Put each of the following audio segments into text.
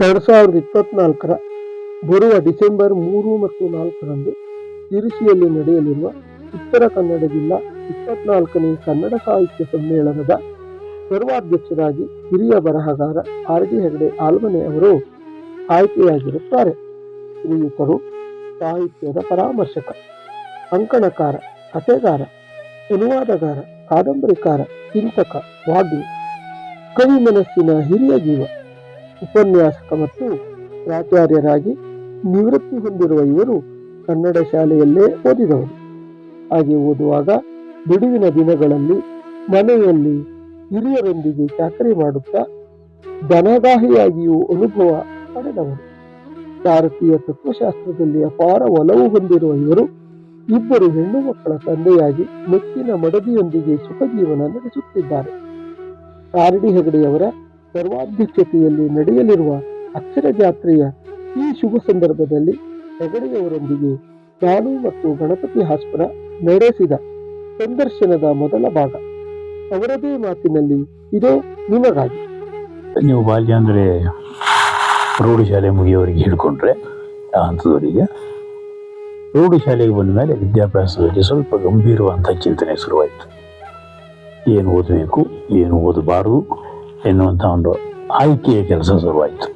2024 ಬರುವ ಡಿಸೆಂಬರ್ 3 ಮತ್ತು 4ರಂದು ಶಿರಸಿಯಲ್ಲಿ ನಡೆಯಲಿರುವ ಉತ್ತರ ಕನ್ನಡ ಜಿಲ್ಲಾ 24ನೇ ಕನ್ನಡ ಸಾಹಿತ್ಯ ಸಮ್ಮೇಳನದ ಸರ್ವಾಧ್ಯಕ್ಷರಾಗಿ ಹಿರಿಯ ಬರಹಗಾರ ಆರ್.ಡಿ. ಹೆಗಡೆ ಆಲ್ಮನೆ ಅವರು ಆಯ್ಕೆಯಾಗಿರುತ್ತಾರೆ. ಶ್ರೀಯುತರು ಸಾಹಿತ್ಯದ ಪರಾಮರ್ಶಕ, ಅಂಕಣಕಾರ, ಕಥೆಗಾರ, ಅನುವಾದಗಾರ, ಕಾದಂಬರಿಕಾರ, ಚಿಂತಕ, ವಾಗ್ಮಿ, ಕವಿ ಮನಸ್ಸಿನ ಹಿರಿಯ ಜೀವ, ಉಪನ್ಯಾಸಕ ಮತ್ತು ಪ್ರಾಚಾರ್ಯರಾಗಿ ನಿವೃತ್ತಿ ಹೊಂದಿರುವ ಇವರು ಕನ್ನಡ ಶಾಲೆಯಲ್ಲೇ ಓದಿದವರು. ಹಾಗೆ ಓದುವಾಗ ಬಿಡುವಿನ ದಿನಗಳಲ್ಲಿ ಮನೆಯಲ್ಲಿ ಹಿರಿಯರೊಂದಿಗೆ ಚಾಕರಿ ಮಾಡುತ್ತಾ ದನಗಾಹಿಯಾಗಿಯೂ ಅನುಭವ ಪಡೆದವರು. ಭಾರತೀಯ ತತ್ವಶಾಸ್ತ್ರದಲ್ಲಿ ಅಪಾರ ಒಲವು ಹೊಂದಿರುವ ಇವರು ಇಬ್ಬರು ಹೆಣ್ಣು ಮಕ್ಕಳ ತಂದೆಯಾಗಿ ಮೆಚ್ಚಿನ ಮಡದಿಯೊಂದಿಗೆ ಸುಖ ಜೀವನ ನಡೆಸುತ್ತಿದ್ದಾರೆ. ಆರ್.ಡಿ. ಹೆಗಡೆಯವರ ಸರ್ವಾಧ್ಯಕ್ಷತೆಯಲ್ಲಿ ನಡೆಯಲಿರುವ ಅಕ್ಷರ ಜಾತ್ರೆಯ ಈ ಶುಭ ಸಂದರ್ಭದಲ್ಲಿ ಹೆಗಡೆಯವರೊಂದಿಗೆ ನಾನು ಮತ್ತು ಗಣಪತಿ ಹಾಸ್ಪುರ ನಡೆಸಿದ ಸಂದರ್ಶನದ ಮೊದಲ ಭಾಗ ಅವರದೇ ಮಾತಿನಲ್ಲಿ ಇದೋ ನಿಮಗಾಗಿ. ನೀವು ಬಾಲ್ಯ ಅಂದರೆ ಪ್ರೌಢಶಾಲೆ ಮುಗಿಯವರಿಗೆ ಹಿಡ್ಕೊಂಡ್ರೆ ಆ ಹಂತದವರಿಗೆ ಪ್ರೌಢಶಾಲೆಗೆ ಬಂದ ಮೇಲೆ ವಿದ್ಯಾಭ್ಯಾಸದಲ್ಲಿ ಸ್ವಲ್ಪ ಗಂಭೀರವಾದಂಥ ಚಿಂತನೆ ಶುರುವಾಯಿತು. ಏನು ಓದಬೇಕು, ಏನು ಓದಬಾರದು ಎನ್ನುವಂಥ ಒಂದು ಆಯ್ಕೆಯ ಕೆಲಸ ಶುರುವಾಯಿತು.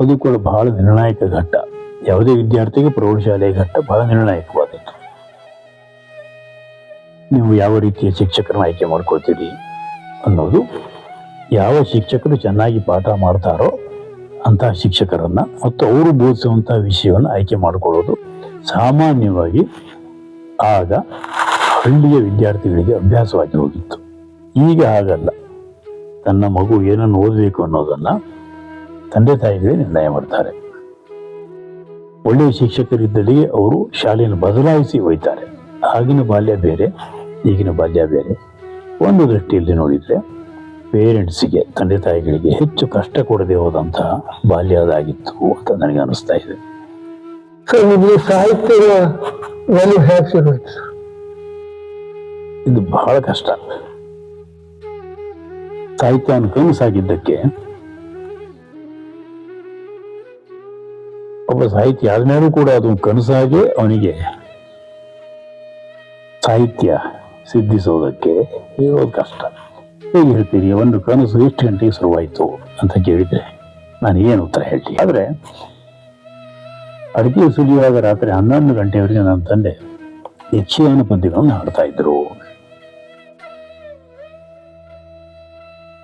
ಅದು ಕೂಡ ಬಹಳ ನಿರ್ಣಾಯಕ ಘಟ್ಟ. ಯಾವುದೇ ವಿದ್ಯಾರ್ಥಿಗೆ ಪ್ರೌಢಶಾಲೆಯ ಘಟ್ಟ ಬಹಳ ನಿರ್ಣಾಯಕವಾದದ್ದು. ನೀವು ಯಾವ ರೀತಿಯ ಶಿಕ್ಷಕರನ್ನ ಆಯ್ಕೆ ಮಾಡ್ಕೊಳ್ತೀರಿ ಅನ್ನೋದು, ಯಾವ ಶಿಕ್ಷಕರು ಚೆನ್ನಾಗಿ ಪಾಠ ಮಾಡ್ತಾರೋ ಅಂತಹ ಶಿಕ್ಷಕರನ್ನ ಮತ್ತು ಅವರು ಬೋಧಿಸುವಂತಹ ವಿಷಯವನ್ನು ಆಯ್ಕೆ ಮಾಡಿಕೊಳ್ಳೋದು ಸಾಮಾನ್ಯವಾಗಿ ಆಗ ಹಳ್ಳಿಯ ವಿದ್ಯಾರ್ಥಿಗಳಿಗೆ ಅಭ್ಯಾಸವಾಗಿ ಹೋಗಿತ್ತು. ಈಗ ಹಾಗಲ್ಲ. ತನ್ನ ಮಗು ಏನನ್ನು ಓದಬೇಕು ಅನ್ನೋದನ್ನ ತಂದೆ ತಾಯಿಗಳೇ ನಿರ್ಣಯ ಮಾಡ್ತಾರೆ. ಒಳ್ಳೆಯ ಶಿಕ್ಷಕರಿದ್ದಲ್ಲಿ ಅವರು ಶಾಲೆಯನ್ನು ಬದಲಾಯಿಸಿ ಒಯ್ತಾರೆ. ಆಗಿನ ಬಾಲ್ಯ ಬೇರೆ, ಈಗಿನ ಬಾಲ್ಯ ಬೇರೆ. ಒಂದು ದೃಷ್ಟಿಯಲ್ಲಿ ನೋಡಿದ್ರೆ ಪೇರೆಂಟ್ಸಿಗೆ, ತಂದೆ ತಾಯಿಗಳಿಗೆ ಹೆಚ್ಚು ಕಷ್ಟ ಕೊಡದೆ ಹೋದಂತಹ ಬಾಲ್ಯ ಅದಾಗಿತ್ತು ಅಂತ ನನಗೆ ಅನಿಸ್ತಾ ಇದೆ. ಸಾಹಿತ್ಯದ ಒಲವು ಹೇಗೆ ಶುರುವಾಯಿತು? ಇದು ಬಹಳ ಕಷ್ಟ. ಸಾಹಿತ್ಯ ಕನಸಾಗಿದ್ದಕ್ಕೆ ಒಬ್ಬ ಸಾಹಿತ್ಯ ಆದ್ಮೇಲೂ ಕೂಡ ಅದು ಕನಸಾಗಿ ಅವನಿಗೆ ಸಾಹಿತ್ಯ ಸಿದ್ಧಿಸೋದಕ್ಕೆ ಹೇಳೋದು ಕಷ್ಟ. ಹೇಗೆ ಹೇಳ್ತೀರಿ? ಒಂದು ಕನಸು ಎಷ್ಟು ಗಂಟೆಗೆ ಶುರುವಾಯಿತು ಅಂತ ಕೇಳಿದ್ರೆ ನಾನು ಏನು ಉತ್ತರ ಹೇಳ್ತೀನಿ? ಆದರೆ ಅಡಿಕೆ ಸುಲಿಯುವಾಗ ರಾತ್ರಿ 11 ಗಂಟೆವರೆಗೆ ನನ್ನ ತಂದೆ ಯಕ್ಷಗಾನ ಪದ್ಯಗಳನ್ನು ಹಾಡ್ತಾ ಇದ್ರು.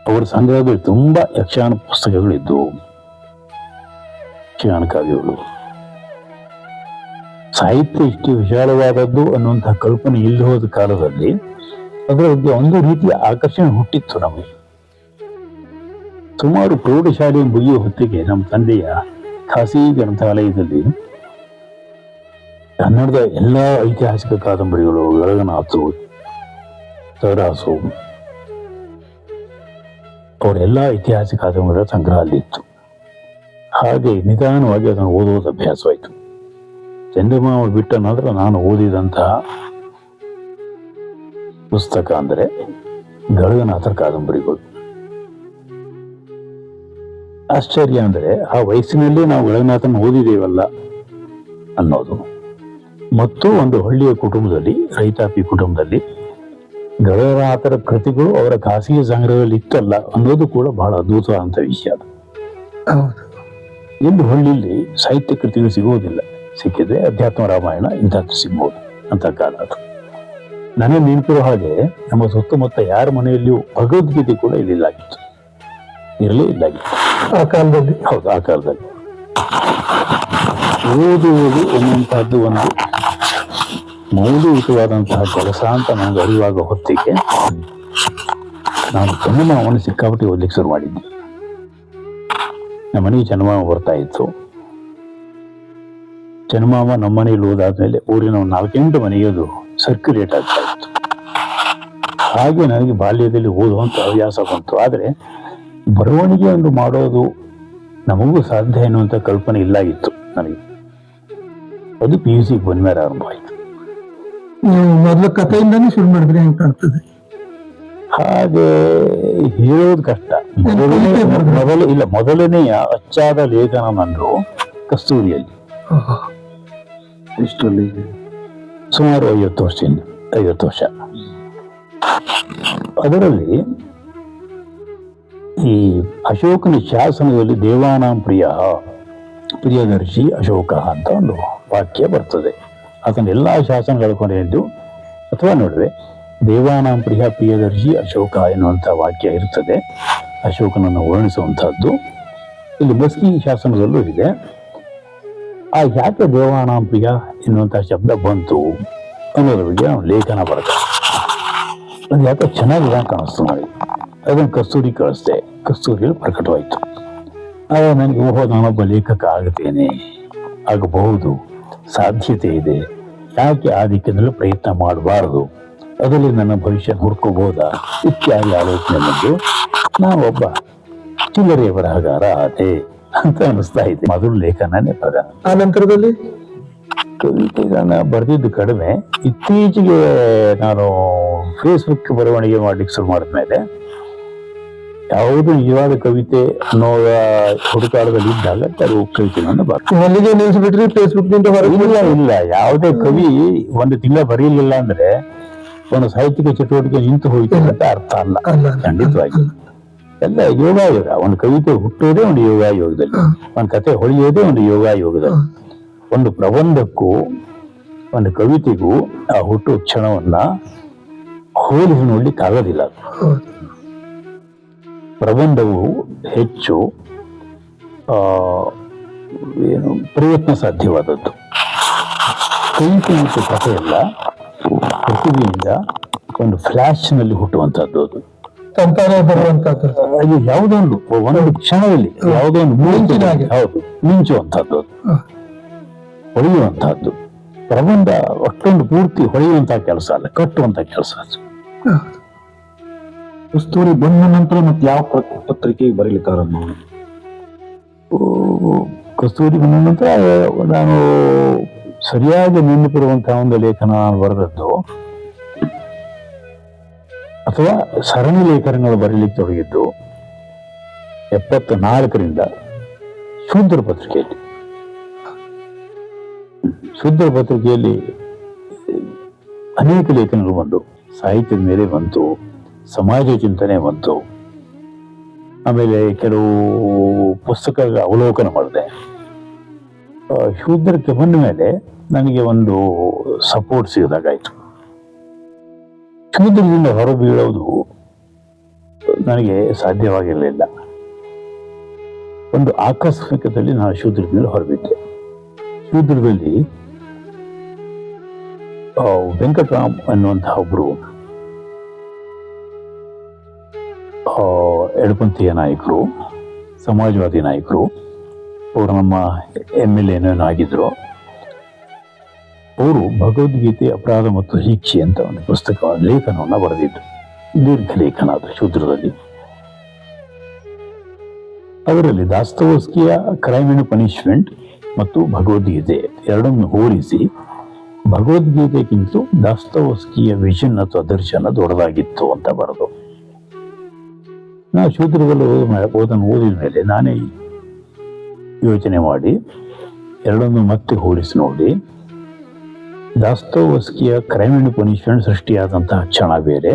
ಅವರ ಸಂಗ್ರಹದಲ್ಲಿ ತುಂಬಾ ಯಕ್ಷಗಾನ ಪುಸ್ತಕಗಳಿದ್ದು, ಯಕ್ಷಗಾನ ಕಾವ್ಯಗಳು. ಸಾಹಿತ್ಯ ಇಷ್ಟು ವಿಶಾಲವಾದದ್ದು ಅನ್ನುವಂತಹ ಕಲ್ಪನೆ ಇಲ್ಲದೆ ಹೋದ ಕಾಲದಲ್ಲಿ ಅದರ ಬಗ್ಗೆ ಒಂದು ರೀತಿಯ ಆಕರ್ಷಣೆ ಹುಟ್ಟಿತ್ತು ನಮಗೆ. ಸುಮಾರು ಪ್ರೌಢಶಾಲೆ ಮುಗಿಯುವ ಹೊತ್ತಿಗೆ ನಮ್ಮ ತಂದೆಯ ಖಾಸಗಿ ಗ್ರಂಥಾಲಯದಲ್ಲಿ ಕನ್ನಡದ ಎಲ್ಲ ಐತಿಹಾಸಿಕ ಕಾದಂಬರಿಗಳು, ಗಳಗನಾಥು, ತರಾಸು, ಅವರೆಲ್ಲ ಐತಿಹಾಸಿಕ ಕಾದಂಬರಿಗಳ ಸಂಗ್ರಹ ಅಲ್ಲಿತ್ತು. ಹಾಗೆ ನಿಧಾನವಾಗಿ ಅದನ್ನು ಓದುವುದು ಅಭ್ಯಾಸವಾಯಿತು. ಚಂದ್ರಮಾಮ ಬಿಟ್ಟ ನಂತರ ನಾನು ಓದಿದಂತಹ ಪುಸ್ತಕ ಅಂದರೆ ಗಳಗನಾಥರ ಕಾದಂಬರಿಗಳು. ಆಶ್ಚರ್ಯ ಅಂದರೆ ಆ ವಯಸ್ಸಿನಲ್ಲಿ ನಾವು ಗಳಗನಾಥನ ಓದಿದೇವಲ್ಲ ಅನ್ನೋದು. ಮತ್ತು ಒಂದು ಹಳ್ಳಿಯ ಕುಟುಂಬದಲ್ಲಿ, ರೈತಾಪಿ ಕುಟುಂಬದಲ್ಲಿ ಗಳಗನಾಥರ ಕೃತಿಗಳು ಅವರ ಖಾಸಗಿ ಸಂಗ್ರಹದಲ್ಲಿ ಇತ್ತಲ್ಲ ಅನ್ನೋದು ಕೂಡ ಬಹಳ ಅದ್ಭುತವಾದಂಥ ವಿಷಯ. ಅದು ಎಂದು ಹಳ್ಳಿಯಲ್ಲಿ ಸಾಹಿತ್ಯ ಕೃತಿಗಳು ಸಿಗುವುದಿಲ್ಲ. ಸಿಕ್ಕಿದ್ರೆ ಅಧ್ಯಾತ್ಮ ರಾಮಾಯಣ ಇಂಥದ್ದು ಸಿಗ್ಬೋದು ಅಂತ ಕಾಲ ಅದು. ನನಗೆ ನೆನಪಿರೋ ಹಾಗೆ ನಮ್ಮ ಸುತ್ತಮುತ್ತ ಯಾರ ಮನೆಯಲ್ಲಿಯೂ ಭಗವದ್ಗೀತೆ ಕೂಡ ಇರಲಿಲ್ಲಾಗಿತ್ತು. ಆ ಕಾಲದಲ್ಲಿ. ಹೌದು, ಆ ಕಾಲದಲ್ಲಿ ಓದುವುದು ಎನ್ನುವಂತಹದ್ದು ಒಂದು ಮೌಲ್ಯಯುತವಾದಂತಹ ಕೆಲಸ ಅಂತ ನನಗೆ ಅರಿವಾಗ ಹೊತ್ತಿಗೆ ನಾನು ಚಂದಮಾಮನ ಸಿಕ್ಕಾಪಟ್ಟೆ ಓದ್ಲಿಕ್ಕೆ ಶುರು ಮಾಡಿದ್ದೆ. ನಮ್ಮ ಮನೆಗೆ ಚಂದಮಾಮ ಬರ್ತಾ ಇತ್ತು. ಚಂದಮಾಮ ನಮ್ಮ ಮನೆಯಲ್ಲಿ ಓದಾದ್ಮೇಲೆ ಊರಿನ 4-8 ಮನೆಗೆ ಅದು ಸರ್ಕ್ಯುಲೇಟ್ ಆಗ್ತಾ ಇತ್ತು. ಹಾಗೆ ನನಗೆ ಬಾಲ್ಯದಲ್ಲಿ ಓದುವಂತ ಹವ್ಯಾಸ ಬಂತು. ಆದರೆ ಬರವಣಿಗೆ ಒಂದು ಮಾಡೋದು ನಮಗೂ ಸಾಧ್ಯ ಎನ್ನುವಂಥ ಕಲ್ಪನೆ ಇಲ್ಲಾಗಿತ್ತು ನನಗೆ. ಅದು PUC ಬಂದ ಮೇಲೆ ಆರಂಭ ಆಯಿತು. ನೀವು ಮೊದಲು ಕಥೆಯಿಂದಾನೇ ಶುರು ಮಾಡಿದ್ರಿ ಅಂತ ಕಾಣ್ತದೆ. ಹಾಗೆ ಹೇಳೋದು ಕಷ್ಟ. ಮೊದಲನೆಯ ಅಚ್ಚಾದ ಲೇಖನ ನಂದು ಕಸ್ತೂರಿಯಲ್ಲಿ ಎಷ್ಟರಲ್ಲಿ ಸುಮಾರು 50 ವರ್ಷ. ಅದರಲ್ಲಿ ಈ ಅಶೋಕನ ಶಾಸನದಲ್ಲಿ ದೇವಾನಾಂ ಪ್ರಿಯದರ್ಶಿ ಅಶೋಕ ಅಂತ ಒಂದು ವಾಕ್ಯ ಬರ್ತದೆ. ಆತನ ಎಲ್ಲ ಶಾಸನಗಳ ಕೊನೆಯದ್ದು ಅಥವಾ ನೋಡಿದ್ರೆ ದೇವಾನಾಂ ಪ್ರಿಯದರ್ಶಿ ಅಶೋಕ ಎನ್ನುವಂಥ ವಾಕ್ಯ ಇರ್ತದೆ, ಅಶೋಕನನ್ನು ವರ್ಣಿಸುವಂತಹದ್ದು. ಇಲ್ಲಿ ಬಸ್ಕಿ ಶಾಸನದಲ್ಲೂ ಇದೆ. ಆ ಯಾಕೆ ದೇವಾನಾಂ ಪ್ರಿಯ ಎನ್ನುವಂಥ ಶಬ್ದ ಬಂತು ಅನ್ನೋದ್ರ ಬಗ್ಗೆ ನಾವು ಲೇಖನ ಬರುತ್ತೆ. ಅದು ಯಾಕೆ ಚೆನ್ನಾಗಿದೆ ಅಂತ ಕಾಣಿಸ್ತು ನನಗೆ. ಅದನ್ನು ಕಸ್ತೂರಿ ಕಳಿಸ್ದೆ, ಕಸ್ತೂರಿಯಲ್ಲಿ ಪ್ರಕಟವಾಯಿತು. ಆಗ ನನಗೆ ನಾನೊಬ್ಬ ಲೇಖಕ ಆಗಬಹುದು, ಸಾಧ್ಯತೆ ಇದೆ, ಯಾಕೆ ಆ ದಿಕ್ಕಿನಲ್ಲಿ ಪ್ರಯತ್ನ ಮಾಡಬಾರದು, ಅದರಲ್ಲಿ ನನ್ನ ಭವಿಷ್ಯ ಹುಡ್ಕೋಬಹುದಾ ಇತ್ಯಾದಿ ಆಲೋಚನೆ ಬಂದು ನಾನೊಬ್ಬ ಚಿಲ್ಲರೆಯ ಬರಹಗಾರ ಆದೆ ಅಂತ ಅನಿಸ್ತಾ ಇದೆ. ಮೊದಲು ಲೇಖನನೇ ಪದ. ಆ ನಂತರದಲ್ಲಿ ಕವಿತೆಗಳನ್ನ ಬರೆದಿದ್ದು ಕಡಿಮೆ. ಇತ್ತೀಚೆಗೆ ನಾನು ಫೇಸ್ಬುಕ್ ಬರವಣಿಗೆ ಮಾಡ್ಲಿಕ್ಕೆ ಶುರು ಮಾಡಿದ್ಮೇಲೆ ಯಾವುದು ನಿಜವಾದ ಕವಿತೆ ಅನ್ನೋ ಹುಡುಕಾಟದಲ್ಲಿ ಇದ್ದಾಗ ಕೆಲವು ಕವಿತೆಗಳನ್ನು ಬರ್ತೀನಿ. ಅಲ್ಲಿಗೆ ನಿಲ್ಲಿಸ್ಬಿಟ್ರಿ ಫೇಸ್ಬುಕ್ ನಿಂದ ಇಲ್ಲ, ಯಾವುದೇ ಕವಿ ಒಂದು ತಿಂಗಳ ಬರೀಲಿಲ್ಲ ಅಂದ್ರೆ ಒಂದು ಸಾಹಿತ್ಯಿಕ ಚಟುವಟಿಕೆ ನಿಂತು ಹೋಯ್ತು ಅಂತ ಅರ್ಥ ಅಲ್ಲ. ಖಂಡಿತವಾಗಿ ಎಲ್ಲ ಯೋಗಾಯೋಗ. ಒಂದು ಕವಿತೆ ಹುಟ್ಟುವುದೇ ಒಂದು ಯೋಗಾಯೋಗದಲ್ಲಿ, ಒಂದು ಕತೆ ಹೊಳೆಯೋದೇ ಒಂದು ಯೋಗಾಯೋಗದಲ್ಲಿ. ಒಂದು ಪ್ರಬಂಧಕ್ಕೂ ಒಂದು ಕವಿತೆಗೂ ಆ ಹುಟ್ಟುವ ಕ್ಷಣವನ್ನ ಹೋಲಿಸಿ ನೋಡ್ಲಿಕ್ಕೆ ಆಗೋದಿಲ್ಲ. ಪ್ರಬಂಧವು ಹೆಚ್ಚು ಪ್ರಯತ್ನ ಸಾಧ್ಯವಾದದ್ದು. ಕವಿತೆ ಮತ್ತು ಕಥೆಯೆಲ್ಲ ಪ್ರತಿಭೆಯಿಂದ ಒಂದು ಫ್ಲಾಶ್ ನಲ್ಲಿ ಹುಟ್ಟುವಂತಹದ್ದು. ಅದು ತಂತಾನೆ ಬರುವಂತಹದ್ದು. ಅದು ಯಾವುದೊಂದು ಕ್ಷಣದಲ್ಲಿ ಯಾವುದೋ ಒಂದು ಮಿಂಚುವಂತಹದ್ದು, ಹೊಳೆಯುವಂತಹದ್ದು. ಪ್ರಬಂಧ ಅಷ್ಟೊಂದು ಪೂರ್ತಿ ಹೊಳೆಯುವಂತಹ ಕೆಲಸ ಅಲ್ಲ, ಕಟ್ಟುವಂತ ಕೆಲಸ ಅದು. ಕಸ್ತೂರಿ ಬಂದ ನಂತರ ಮತ್ತೆ ಯಾವ ಪತ್ರಿಕೆಗೆ ಬರೀಲಿಕ್ಕೆ ಆರಂಭ? ಕಸ್ತೂರಿ ಬಂದ ನಂತರ ನಾನು ಸರಿಯಾಗಿ ನೆನಪಿರುವಂತಹ ಒಂದು ಲೇಖನ ನಾನು ಬರೆದದ್ದು ಅಥವಾ ಸರಣಿ ಲೇಖನಗಳು ಬರೀಲಿಕ್ಕೆ ತೊಡಗಿದ್ದು 74ರಿಂದ ಶೂದ್ರ ಪತ್ರಿಕೆಯಲ್ಲಿ. ಶೂದ್ರ ಪತ್ರಿಕೆಯಲ್ಲಿ ಅನೇಕ ಲೇಖನಗಳು ಬಂದು, ಸಾಹಿತ್ಯದ ಮೇಲೆ ಬಂತು, ಸಮಾಜ ಚಿಂತನೆ ಬಂತು. ಆಮೇಲೆ ಕೆಲವು ಪುಸ್ತಕಗಳ ಅವಲೋಕನ ಮಾಡಿದೆ. ಶೂದ್ರಕ್ಕೆ ಬಂದ ಮೇಲೆ ನನಗೆ ಒಂದು ಸಪೋರ್ಟ್ ಸಿಗದಾಗಾಯ್ತು. ಶೂದ್ರದಿಂದ ಹೊರಬೀಳೋದು ನನಗೆ ಸಾಧ್ಯವಾಗಿರಲಿಲ್ಲ. ಒಂದು ಆಕಸ್ಮಿಕದಲ್ಲಿ ನಾನು ಶೂದ್ರದಿಂದ ಹೊರಬಿದ್ದೆ. ಶೂದ್ರದಲ್ಲಿ ವೆಂಕಟರಾಮ್ ಅನ್ನುವಂತಹ ಒಬ್ರು ಎಡಪಂಥೀಯ ನಾಯಕರು, ಸಮಾಜವಾದಿ ನಾಯಕರು, ಅವರು ನಮ್ಮ MLA ಆಗಿದ್ರು. ಅವರು ಭಗವದ್ಗೀತೆ ಅಪರಾಧ ಮತ್ತು ಶಿಕ್ಷೆ ಅಂತ ಒಂದು ಪುಸ್ತಕ ಲೇಖನವನ್ನು ಬರೆದಿದ್ದು, ದೀರ್ಘ ಲೇಖನ ಅದು ಶೂದ್ರದಲ್ಲಿ. ಅದರಲ್ಲಿ ದಾಸ್ತೋವ್ಸ್ಕಿಯ ಕ್ರೈಮ್ ಅಂಡ್ ಪನಿಷ್ಮೆಂಟ್ ಮತ್ತು ಭಗವದ್ಗೀತೆ ಎರಡನ್ನು ಹೋಲಿಸಿ, ಭಗವದ್ಗೀತೆಗಿಂತಲೂ ದಾಸ್ತೋವ್ಸ್ಕಿಯ ವಿಷನ್ ಅಥವಾ ದರ್ಶನ ದೊಡ್ಡದಾಗಿತ್ತು ಅಂತ ಬರೆದು, ನಾವು ಶೂದ್ರದಲ್ಲಿ ಓದಿದ ಮೇಲೆ ನಾನೇ ಯೋಚನೆ ಮಾಡಿ ಎರಡನ್ನು ಮತ್ತೆ ಹೋಲಿಸಿ ನೋಡಿ, ದಾಸ್ತೋವ್ಸ್ಕಿಯ ಕ್ರೈಮ್ ಅಂಡ್ ಪನಿಷ್ಮೆಂಟ್ ಸೃಷ್ಟಿಯಾದಂತಹ ಕ್ಷಣ ಬೇರೆ,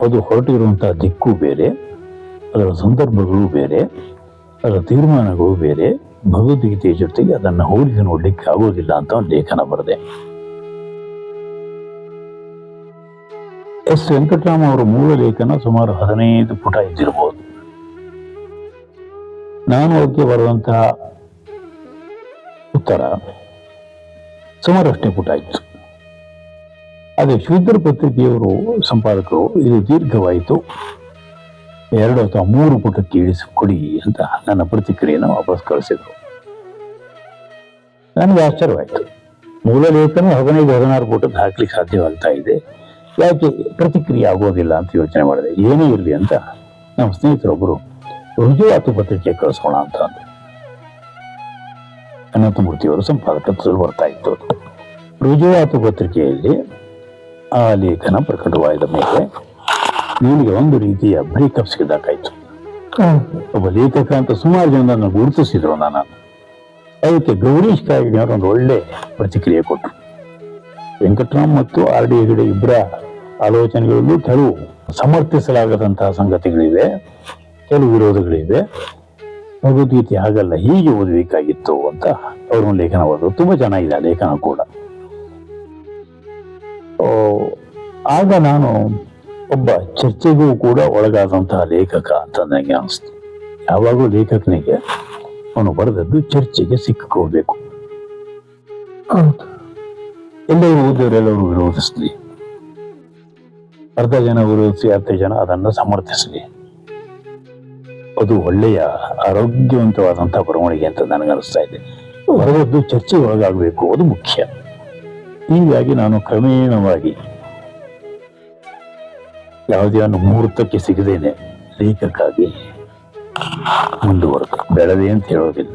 ಅದು ಹೊರಟಿರುವಂತಹ ದಿಕ್ಕು ಬೇರೆ, ಅದರ ಸಂದರ್ಭಗಳು ಬೇರೆ, ಅದರ ತೀರ್ಮಾನಗಳು ಬೇರೆ. ಭಗವದ್ಗೀತೆಯ ಜೊತೆಗೆ ಅದನ್ನು ಹೋಲಿಸಿ ನೋಡ್ಲಿಕ್ಕೆ ಆಗೋದಿಲ್ಲ ಅಂತ ಒಂದು ಲೇಖನ ಬರೆದೆ. ಎಸ್ ವೆಂಕಟರಾಮ ಅವರ ಮೂಲ ಲೇಖನ ಸುಮಾರು 15 ಪುಟ ಇದ್ದಿರಬಹುದು. ನಾನು ಅದಕ್ಕೆ ಬರೆದಂತಹ ಉತ್ತರ ಸುಮಾರು ಅಷ್ಟೇ ಪುಟ ಇತ್ತು. ಅದೇ ಶೂದ್ರ ಪತ್ರಿಕೆಯವರು ಸಂಪಾದಕರು ಇದು ದೀರ್ಘವಾಯಿತು, 2 ಅಥವಾ 3 ಪುಟಕ್ಕೆ ಇಳಿಸಿಕೊಡಿ ಅಂತ ನನ್ನ ಪ್ರತಿಕ್ರಿಯೆಯನ್ನು ವಾಪಸ್ ಕಳಿಸಿದ್ರು. ನನಗೆ ಆಶ್ಚರ್ಯವಾಯಿತು. ಮೂಲ ಲೇಖನ 15-16 ಪುಟಕ್ಕೆ ಹಾಕ್ಲಿಕ್ಕೆ ಸಾಧ್ಯವಾಗ್ತಾ ಇದೆ, ಯಾಕೆ ಪ್ರತಿಕ್ರಿಯೆ ಆಗೋದಿಲ್ಲ ಅಂತ ಯೋಚನೆ ಮಾಡಿದೆ. ಏನೇ ಇರಲಿ ಅಂತ ನಮ್ಮ ಸ್ನೇಹಿತರೊಬ್ಬರು ರುಜುವಾತು ಪತ್ರಿಕೆ ಕಳಿಸೋಣ ಅಂತ ಅಂದ್ರು. ಅನಂತಮೂರ್ತಿಯವರು ಸಂಪಾದಕತ್ವದಲ್ಲಿ ಬರ್ತಾ ಇತ್ತು. ರುಜುವಾತು ಪತ್ರಿಕೆಯಲ್ಲಿ ಆ ಲೇಖನ ಪ್ರಕಟವಾದ ಮೇಲೆ ನನಗೆ ಒಂದು ರೀತಿಯ ಬ್ರೇಕಪ್ ಸಿಗದಾಕಾಯ್ತು. ಹಾ ಒಬ್ಬ ಲೇಖಕ ಅಂತ ಸುಮಾರು ಜನ ನನ್ನ ಗುರುತಿಸಿದ್ರು ನಾನು. ಅದಕ್ಕೆ ಗೌರೀಶ್ ಕಾಯಿಡಿಯವರು ಒಂದು ಒಳ್ಳೆ ಪ್ರತಿಕ್ರಿಯೆ ಕೊಟ್ಟರು. ವೆಂಕಟರಾಮ್ ಮತ್ತು ಆರ್ ಡಿ ಹೆಗಡೆ ಇಬ್ಬರ ಆಲೋಚನೆಗಳಲ್ಲೂ ಕೆಲವು ಸಮರ್ಥಿಸಲಾಗದಂತಹ ಸಂಗತಿಗಳಿವೆ, ಕೆಲವು ವಿರೋಧಗಳಿವೆ. ಭಗವದ್ಗೀತೆ ಹಾಗಲ್ಲ, ಹೀಗೆ ಓದಬೇಕಾಗಿತ್ತು ಅಂತ ಅವರು ಲೇಖನ ಓದಿದ್ರು. ತುಂಬಾ ಚೆನ್ನಾಗಿದೆ ಆ ಲೇಖನ ಕೂಡ. ಆಗ ನಾನು ಒಬ್ಬ ಚರ್ಚೆಗೂ ಕೂಡ ಒಳಗಾದಂತಹ ಲೇಖಕ ಅಂತ ನನಗೆ ಅನಿಸ್ತು. ಯಾವಾಗಲೂ ಲೇಖಕನಿಗೆ ಅವನು ಬರೆದದ್ದು ಚರ್ಚೆಗೆ ಸಿಕ್ಕೋಬೇಕು. ಹೌದು. ಎಲ್ಲರೂ ಓದಿದವರೆಲ್ಲರೂ ವಿರೋಧಿಸ್ಲಿ, ಅರ್ಧ ಜನ ವಿರೋಧಿಸಿ ಅರ್ಧ ಜನ ಅದನ್ನು ಸಮರ್ಥಿಸಲಿ. ಅದು ಒಳ್ಳೆಯ ಆರೋಗ್ಯವಂತವಾದಂತಹ ಬರವಣಿಗೆ ಅಂತ ನನಗನ್ನಿಸ್ತಾ ಇದೆ. ಬರೆದದ್ದು ಚರ್ಚೆ ಒಳಗಾಗಬೇಕು, ಅದು ಮುಖ್ಯ. ಹೀಗಾಗಿ ನಾನು ಕ್ರಮೇಣವಾಗಿ ಯಾವುದೇ ಒಂದು ಮುಹೂರ್ತಕ್ಕೆ ಸಿಗದೇನೆ ಲೇಖಕ್ಕಾಗಿ ಮುಂದುವರೆದು ಬೆಳೆದೆ ಅಂತ ಹೇಳೋದಿಲ್ಲ.